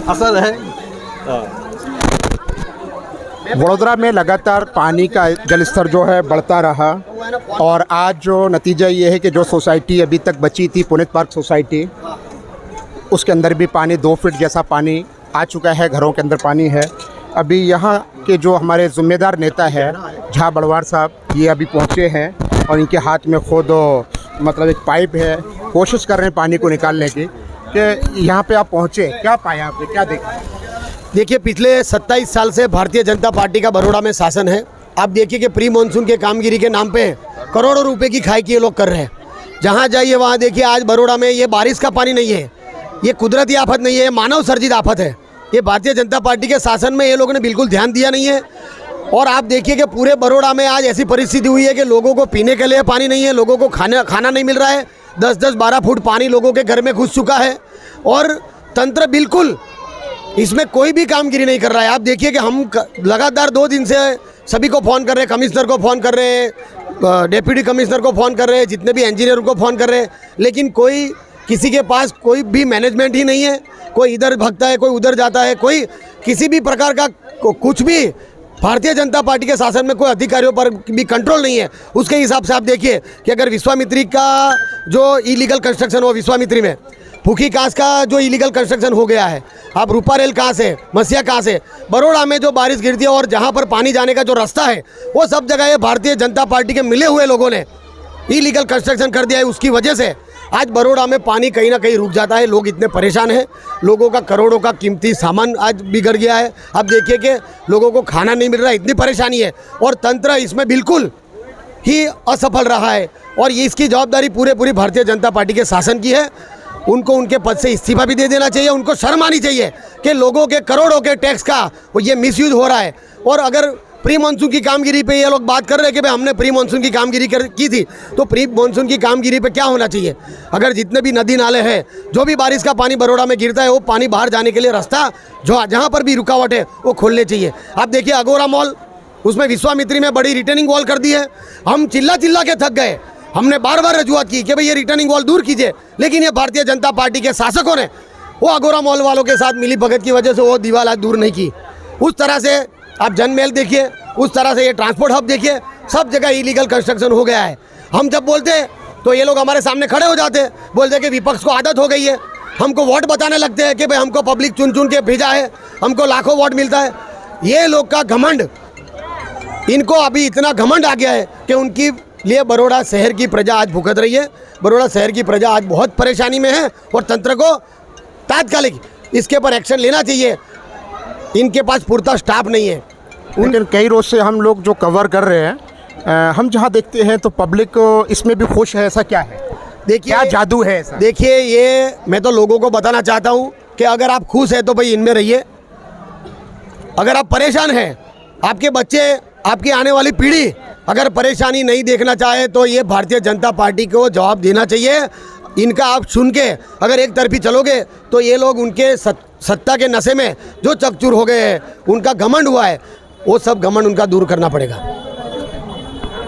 असर है। वडोदरा में लगातार पानी का जलस्तर जो है बढ़ता रहा और आज जो नतीजा ये है कि जो सोसाइटी अभी तक बची थी पुनीत पार्क सोसाइटी, उसके अंदर भी पानी 2 फीट जैसा पानी आ चुका है, घरों के अंदर पानी है। अभी यहाँ के जो हमारे ज़िम्मेदार नेता है झा बड़वार साहब, ये अभी पहुँचे हैं और इनके हाथ में खुद मतलब एक पाइप है, कोशिश कर रहे हैं पानी को निकालने की। कि यहाँ पे आप पहुँचे, क्या पाया आपने, क्या देखा? देखिए, पिछले 27 साल से भारतीय जनता पार्टी का बड़ौदा में शासन है। आप देखिए कि प्री मानसून के कामगिरी के नाम पे करोड़ों रुपए की खाई ये लोग कर रहे हैं। जहाँ जाइए वहाँ देखिए, आज बड़ौदा में ये बारिश का पानी नहीं है, ये कुदरती आफत नहीं है, मानव सर्जित आफत है। ये भारतीय जनता पार्टी के शासन में ये लोगों ने बिल्कुल ध्यान दिया नहीं है। और आप देखिए कि पूरे बड़ौदा में आज ऐसी परिस्थिति हुई है कि लोगों को पीने के लिए पानी नहीं है, लोगों को खाना नहीं मिल रहा है। 10-10, 12 फुट पानी लोगों के घर में घुस चुका है और तंत्र बिल्कुल इसमें कोई भी कामगिरी नहीं कर रहा है। आप देखिए कि हम लगातार 2 दिन से सभी को फ़ोन कर रहे हैं, कमिश्नर को फ़ोन कर रहे हैं, डेप्यूटी कमिश्नर को फ़ोन कर रहे हैं, जितने भी इंजीनियर को फ़ोन कर रहे हैं, लेकिन कोई किसी के पास कोई भी मैनेजमेंट ही नहीं है। कोई इधर भागता है, कोई उधर जाता है, कोई किसी भी प्रकार का कुछ भी भारतीय जनता पार्टी के शासन में कोई अधिकारियों पर भी कंट्रोल नहीं है। उसके हिसाब से आप देखिए कि अगर विश्वामित्री का जो इलीगल कंस्ट्रक्शन हो, विश्वामित्री में फूकी कांस का जो इलीगल कंस्ट्रक्शन हो गया है, आप रूपा रेल कहाँ से, मसिया कहाँ से, बड़ौदा में जो बारिश गिरती है और जहाँ पर पानी जाने का जो रास्ता है वो सब जगह ये भारतीय जनता पार्टी के मिले हुए लोगों ने इलीगल कंस्ट्रक्शन कर दिया है। उसकी वजह से आज बड़ौदा में पानी कहीं ना कहीं रुक जाता है, लोग इतने परेशान हैं, लोगों का करोड़ों का कीमती सामान आज बिगड़ गया है। अब देखिए कि लोगों को खाना नहीं मिल रहा है, इतनी परेशानी है और तंत्र इसमें बिल्कुल ही असफल रहा है और ये इसकी जवाबदारी पूरी भारतीय जनता पार्टी के शासन की है। उनको उनके पद से इस्तीफा भी दे देना चाहिए। उनको शर्म आनी चाहिए कि लोगों के करोड़ों के टैक्स का ये मिसयूज हो रहा है। और अगर प्री मानसून की कामगिरी पे ये लोग बात कर रहे हैं कि भाई हमने प्री मानसून की कामगिरी की थी, तो प्री मानसून की कामगिरी पे क्या होना चाहिए? अगर जितने भी नदी नाले हैं, जो भी बारिश का पानी बड़ौदा में गिरता है, वो पानी बाहर जाने के लिए रास्ता जो जहाँ पर भी रुकावट है वो खोलने चाहिए। आप देखिए अगोरा मॉल, उसमें विश्वामित्री में बड़ी रिटर्निंग वॉल कर दी है। हम चिल्ला के थक गए, हमने बार बार रजूआत की कि भाई ये रिटर्निंग वॉल दूर कीजिए, लेकिन ये भारतीय जनता पार्टी के शासकों ने वो अगोरा मॉल वालों के साथ मिली भगत की वजह से वो दीवार आज दूर नहीं की। उस तरह से आप जनमेल देखिए, उस तरह से ये ट्रांसपोर्ट हब देखिए, सब जगह इलीगल कंस्ट्रक्शन हो गया है। हम जब बोलते हैं तो ये लोग हमारे सामने खड़े हो जाते हैं, बोलते हैं कि विपक्ष को आदत हो गई है, हमको वोट बताने लगते हैं कि भाई हमको पब्लिक चुन के भेजा है, हमको लाखों वोट मिलता है। ये लोग का घमंड, इनको अभी इतना घमंड आ गया है कि उनकी लिए बड़ौदा शहर की प्रजा आज भुगत रही है। बड़ौदा शहर की प्रजा आज बहुत परेशानी में है और तंत्र को तात्कालिक इसके ऊपर एक्शन लेना चाहिए। इनके पास पुरता स्टाफ नहीं है। लेकिन कई रोज से हम लोग जो कवर कर रहे हैं, हम जहाँ देखते हैं तो पब्लिक इसमें भी खुश है। ऐसा क्या है? देखिए क्या जादू है ऐसा? देखिए, ये मैं तो लोगों को बताना चाहता हूँ कि अगर आप खुश हैं तो भाई इनमें रहिए। अगर आप परेशान हैं, आपके बच्चे, आपकी आने वाली पीढ़ी अगर परेशानी नहीं देखना चाहे तो ये भारतीय जनता पार्टी को जवाब देना चाहिए। इनका आप सुन के अगर एक तरफी चलोगे तो ये लोग उनके सत्ता के नशे में जो चकचूर हो गए हैं, उनका घमंड हुआ है, वो सब घमंड उनका दूर करना पड़ेगा।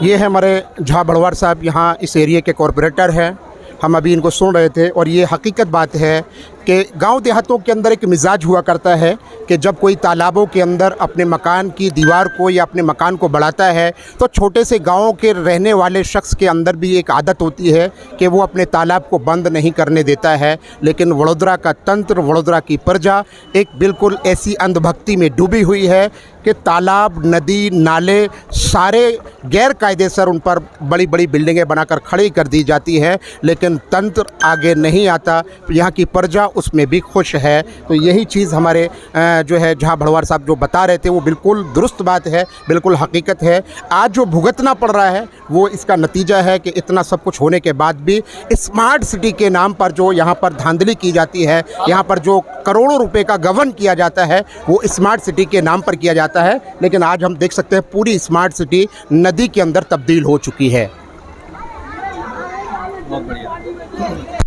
ये है हमारे झा बड़वार साहब, यहाँ इस एरिया के कॉरपोरेटर हैं। हम अभी इनको सुन रहे थे और ये हकीकत बात है कि गांव देहातों के अंदर एक मिजाज हुआ करता है कि जब कोई तालाबों के अंदर अपने मकान की दीवार को या अपने मकान को बढ़ाता है तो छोटे से गांवों के रहने वाले शख्स के अंदर भी एक आदत होती है कि वो अपने तालाब को बंद नहीं करने देता है। लेकिन वडोदरा का तंत्र, वडोदरा की प्रजा एक बिल्कुल ऐसी अंधभक्ति में डूबी हुई है कि तालाब, नदी, नाले सारे गैर कायदेसर उन पर बड़ी बड़ी बिल्डिंगें बनाकर खड़ी कर दी जाती है, लेकिन तंत्र आगे नहीं आता। यहाँ की प्रजा उसमें भी खुश है। तो यही चीज़ हमारे जो है झा बड़वार साहब जो बता रहे थे वो बिल्कुल दुरुस्त बात है, बिल्कुल हकीकत है। आज जो भुगतना पड़ रहा है वो इसका नतीजा है कि इतना सब कुछ होने के बाद भी स्मार्ट सिटी के नाम पर जो यहाँ पर धांधली की जाती है, यहाँ पर जो करोड़ों रुपए का गबन किया जाता है वो स्मार्ट सिटी के नाम पर किया जाता है। लेकिन आज हम देख सकते हैं पूरी स्मार्ट सिटी नदी के अंदर तब्दील हो चुकी है। बहुत बढ़िया।